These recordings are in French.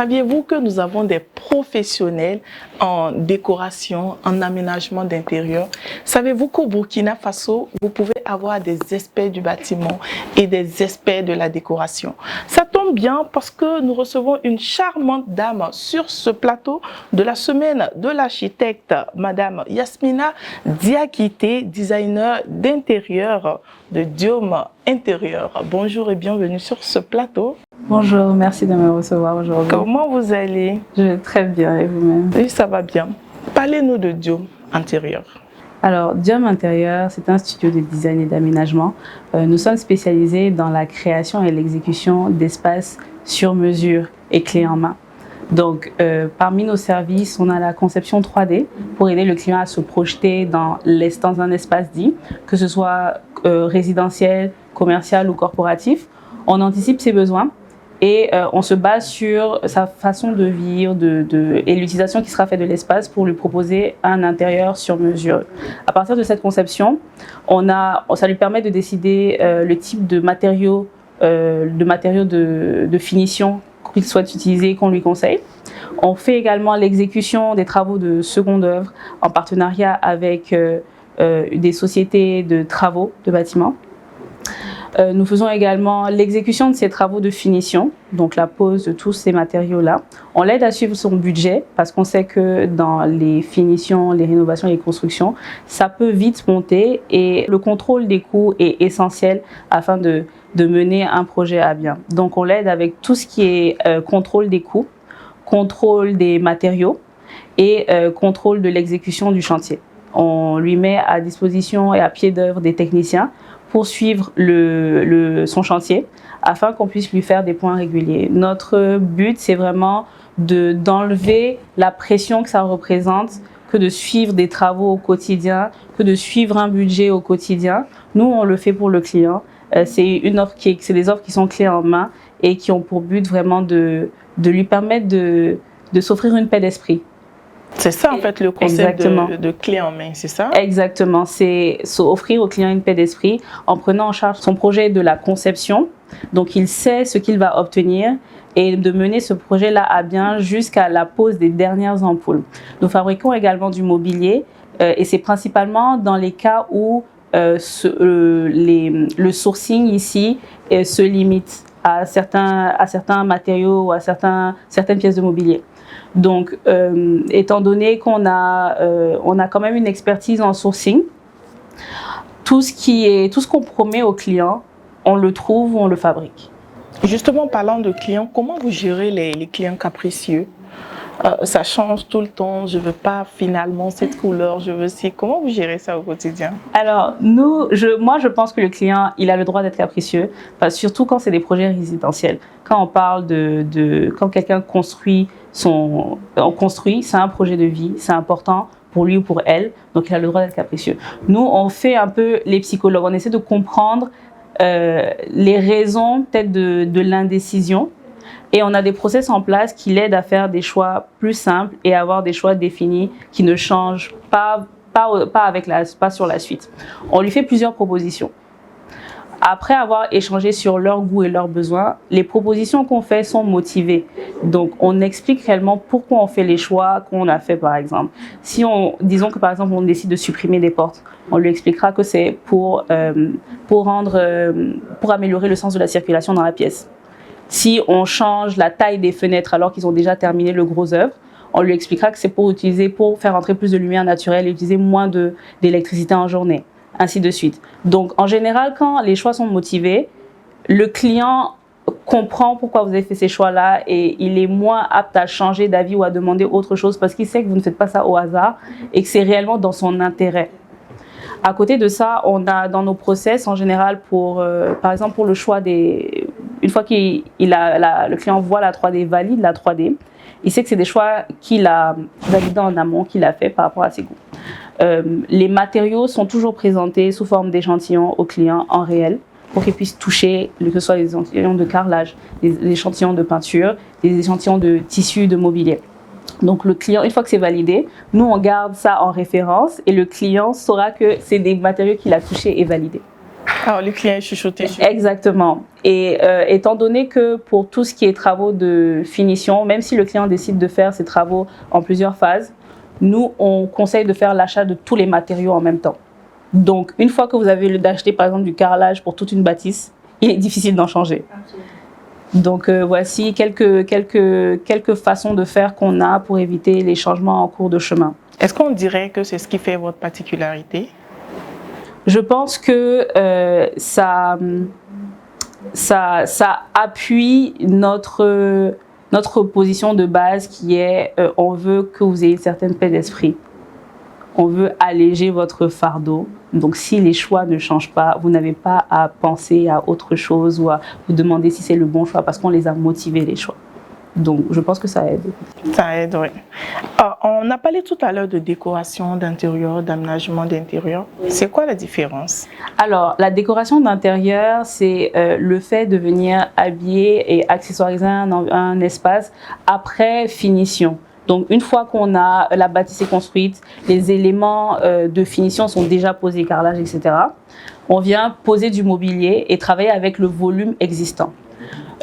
Saviez-vous que nous avons des professionnels en décoration, en aménagement d'intérieur? Savez-vous qu'au Burkina Faso, vous pouvez avoir des experts du bâtiment et des experts de la décoration? Ça tombe bien parce que nous recevons une charmante dame sur ce plateau de la semaine de l'architecte, Madame Yasmina Diakité, designer d'intérieur de Diome Intérieur. Bonjour et bienvenue sur ce plateau. Bonjour, merci de me recevoir aujourd'hui. Comment vous allez? Je vais très bien, et vous-même? Oui, ça va bien. Parlez-nous de Diome Intérieur. Alors, Diome Intérieur, c'est un studio de design et d'aménagement. Nous sommes spécialisés dans la création et l'exécution d'espaces sur mesure et clés en main. Donc, parmi nos services, on a la conception 3D pour aider le client à se projeter dans un espace dit, que ce soit résidentiel, commercial ou corporatif. On anticipe ses besoins et on se base sur sa façon de vivre et l'utilisation qui sera faite de l'espace pour lui proposer un intérieur sur mesure. À partir de cette conception, ça lui permet de décider le type de matériaux de finition qu'il souhaite utiliser, qu'on lui conseille. On fait également l'exécution des travaux de seconde œuvre en partenariat avec des sociétés de travaux de bâtiments. Nous faisons également l'exécution de ces travaux de finition, donc la pose de tous ces matériaux-là. On l'aide à suivre son budget parce qu'on sait que dans les finitions, les rénovations et les constructions, ça peut vite monter et le contrôle des coûts est essentiel afin de mener un projet à bien. Donc on l'aide avec tout ce qui est contrôle des coûts, contrôle des matériaux et contrôle de l'exécution du chantier. On lui met à disposition et à pied d'œuvre des techniciens pour suivre son chantier afin qu'on puisse lui faire des points réguliers. Notre but, c'est vraiment d'enlever la pression que ça représente, que de suivre des travaux au quotidien, que de suivre un budget au quotidien. Nous, on le fait pour le client. C'est des offres qui sont clés en main et qui ont pour but vraiment de lui permettre de s'offrir une paix d'esprit. C'est ça en fait le concept de clé en main, c'est ça? Exactement, c'est offrir au client une paix d'esprit en prenant en charge son projet de la conception. Donc il sait ce qu'il va obtenir et de mener ce projet-là à bien jusqu'à la pose des dernières ampoules. Nous fabriquons également du mobilier et c'est principalement dans les cas où le sourcing ici se limite à certains matériaux ou à certaines pièces de mobilier. Donc, étant donné qu'on a quand même une expertise en sourcing, tout ce qu'on promet aux clients, on le trouve ou on le fabrique. Justement, parlant de clients, comment vous gérez les clients capricieux? Ça change tout le temps, je veux pas finalement cette couleur, je veux ci. Comment vous gérez ça au quotidien? Alors, moi, je pense que le client, il a le droit d'être capricieux, surtout quand c'est des projets résidentiels. Quand on parle quand quelqu'un construit, c'est un projet de vie, c'est important pour lui ou pour elle, donc il a le droit d'être capricieux. Nous, on fait un peu les psychologues, on essaie de comprendre les raisons peut-être de l'indécision. Et on a des process en place qui l'aident à faire des choix plus simples et à avoir des choix définis qui ne changent pas sur la suite. On lui fait plusieurs propositions. Après avoir échangé sur leurs goûts et leurs besoins, les propositions qu'on fait sont motivées. Donc, on explique réellement pourquoi on fait les choix qu'on a fait, par exemple. Disons que, par exemple, on décide de supprimer des portes, on lui expliquera que c'est pour améliorer le sens de la circulation dans la pièce. Si on change la taille des fenêtres alors qu'ils ont déjà terminé le gros œuvre, on lui expliquera que c'est pour faire entrer plus de lumière naturelle et utiliser moins d'électricité en journée, ainsi de suite. Donc, en général, quand les choix sont motivés, le client comprend pourquoi vous avez fait ces choix-là et il est moins apte à changer d'avis ou à demander autre chose parce qu'il sait que vous ne faites pas ça au hasard et que c'est réellement dans son intérêt. À côté de ça, on a dans nos process en général par exemple pour le choix une fois que le client voit la 3D, valide la 3D, il sait que c'est des choix qu'il a validés en amont, qu'il a fait par rapport à ses goûts. Les matériaux sont toujours présentés sous forme d'échantillons au client en réel pour qu'il puisse toucher, que ce soit des échantillons de carrelage, des échantillons de peinture, des échantillons de tissu, de mobilier. Donc le client, une fois que c'est validé, nous on garde ça en référence et le client saura que c'est des matériaux qu'il a touchés et validés. Alors, le client est chuchoté. Exactement. Et étant donné que pour tout ce qui est travaux de finition, même si le client décide de faire ses travaux en plusieurs phases, nous, on conseille de faire l'achat de tous les matériaux en même temps. Donc, une fois que vous avez d'acheter, par exemple, du carrelage pour toute une bâtisse, il est difficile d'en changer. Donc, voici quelques façons de faire qu'on a pour éviter les changements en cours de chemin. Est-ce qu'on dirait que c'est ce qui fait votre particularité? Je pense que ça appuie notre position de base qui est on veut que vous ayez une certaine paix d'esprit. On veut alléger votre fardeau. Donc, si les choix ne changent pas, vous n'avez pas à penser à autre chose ou à vous demander si c'est le bon choix parce qu'on les a motivés, les choix. Donc, je pense que ça aide. Ça aide, oui. On a parlé tout à l'heure de décoration d'intérieur, d'aménagement d'intérieur. C'est quoi la différence? Alors, la décoration d'intérieur, c'est le fait de venir habiller et accessoiriser un espace après finition. Donc, une fois qu'on a la bâtisse est construite, les éléments de finition sont déjà posés, carrelage, etc. On vient poser du mobilier et travailler avec le volume existant.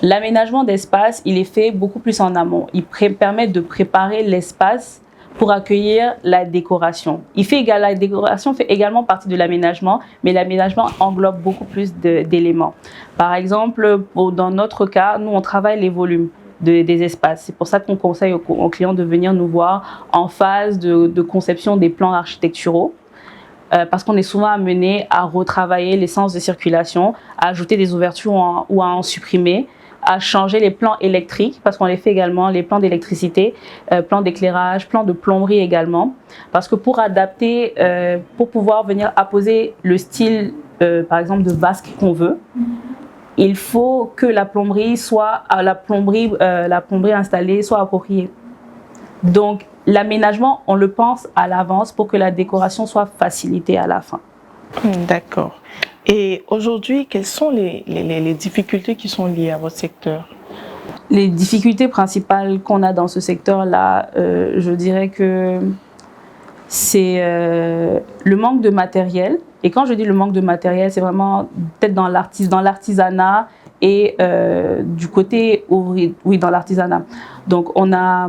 L'aménagement d'espace, il est fait beaucoup plus en amont. Il permet de préparer l'espace pour accueillir la décoration. La décoration fait également partie de l'aménagement, mais l'aménagement englobe beaucoup plus d'éléments. Par exemple, dans notre cas, nous, on travaille les volumes des espaces. C'est pour ça qu'on conseille aux clients de venir nous voir en phase de conception des plans architecturaux. Parce qu'on est souvent amené à retravailler les sens de circulation, à ajouter des ouvertures ou à en supprimer, à changer les plans électriques, parce qu'on les fait également, les plans d'électricité, plans d'éclairage, plans de plomberie également. Parce que pour adapter, pour pouvoir venir apposer le style, par exemple, de vasque qu'on veut, il faut que la plomberie installée soit appropriée. Donc, l'aménagement, on le pense à l'avance pour que la décoration soit facilitée à la fin. D'accord. Et aujourd'hui, quelles sont les difficultés qui sont liées à votre secteur? Les difficultés principales qu'on a dans ce secteur-là, je dirais que c'est le manque de matériel. Et quand je dis le manque de matériel, c'est vraiment peut-être dans l'artisanat et du côté ouvrier, oui, dans l'artisanat. Donc, on a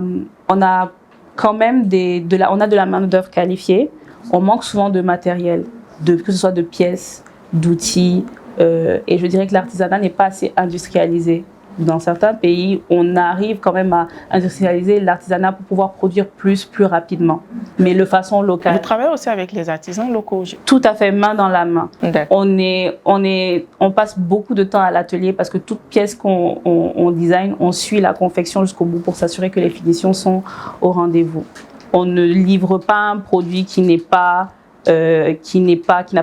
quand même de la main-d'œuvre qualifiée. On manque souvent de matériel, que ce soit de pièces, d'outils. Et je dirais que l'artisanat n'est pas assez industrialisé. Dans certains pays, on arrive quand même à industrialiser l'artisanat pour pouvoir produire plus rapidement, mais de façon locale. Vous travaillez aussi avec les artisans locaux? Tout à fait, main dans la main. On passe beaucoup de temps à l'atelier parce que toute pièce qu'on design, on suit la confection jusqu'au bout pour s'assurer que les finitions sont au rendez-vous. On ne livre pas un produit qui n'a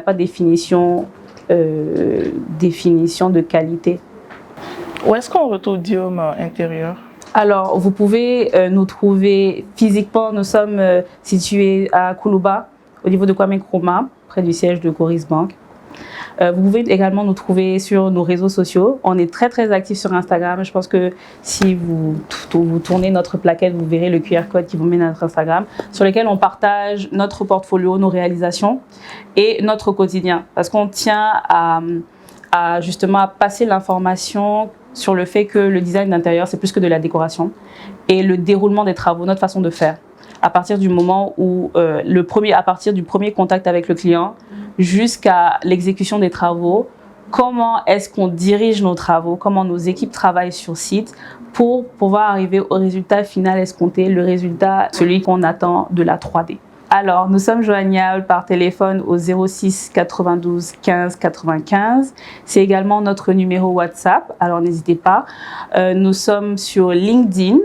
pas définition de qualité. Où est-ce qu'on retrouve Diome Intérieur? Alors, vous pouvez nous trouver physiquement. Nous sommes situés à Koulouba, au niveau de Kwame Nkrumah, près du siège de Coris Bank. Vous pouvez également nous trouver sur nos réseaux sociaux. On est très, très actifs sur Instagram. Je pense que si vous tournez notre plaquette, vous verrez le QR code qui vous mène à notre Instagram, sur lequel on partage notre portfolio, nos réalisations et notre quotidien. Parce qu'on tient justement à passer l'information sur le fait que le design d'intérieur, c'est plus que de la décoration. Et le déroulement des travaux, notre façon de faire. À partir du moment où, à partir du premier contact avec le client jusqu'à l'exécution des travaux, comment est-ce qu'on dirige nos travaux, comment nos équipes travaillent sur site pour pouvoir arriver au résultat final escompté, le résultat, celui qu'on attend de la 3D. Alors, nous sommes joignables par téléphone au 06 92 15 95. C'est également notre numéro WhatsApp, alors n'hésitez pas. Nous sommes sur LinkedIn,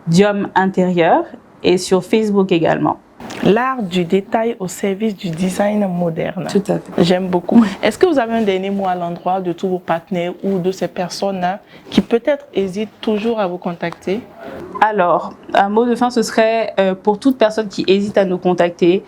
Diome Intérieur, et sur Facebook également. L'art du détail au service du design moderne. Tout à fait. J'aime beaucoup. Est-ce que vous avez un dernier mot à l'endroit de tous vos partenaires ou de ces personnes-là qui peut-être hésitent toujours à vous contacter? Alors, un mot de fin, ce serait pour toute personne qui hésite à nous contacter,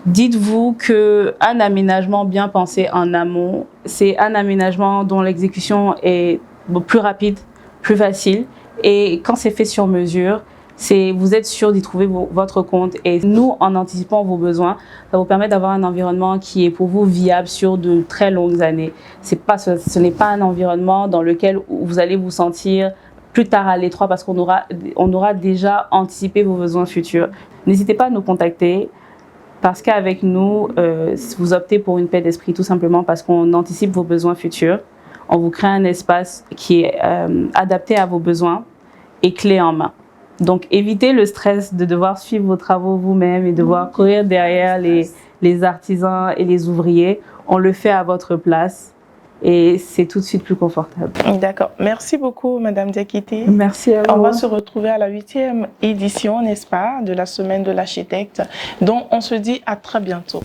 dites-vous qu'un aménagement bien pensé en amont, c'est un aménagement dont l'exécution est plus rapide, plus facile. Et quand c'est fait sur mesure, Vous êtes sûr d'y trouver votre compte. Et nous, en anticipant vos besoins, ça vous permet d'avoir un environnement qui est pour vous viable sur de très longues années. Ce n'est pas un environnement dans lequel vous allez vous sentir plus tard à l'étroit parce qu'on aura déjà anticipé vos besoins futurs. N'hésitez pas à nous contacter parce qu'avec nous, vous optez pour une paix d'esprit tout simplement parce qu'on anticipe vos besoins futurs. On vous crée un espace qui est adapté à vos besoins et clé en main. Donc, évitez le stress de devoir suivre vos travaux vous-même et devoir courir derrière les artisans et les ouvriers. On le fait à votre place et c'est tout de suite plus confortable. D'accord. Merci beaucoup, Madame Diakité. Merci à vous. On va se retrouver à la 8e édition, n'est-ce pas, de la Semaine de l'architecte. Donc, on se dit à très bientôt.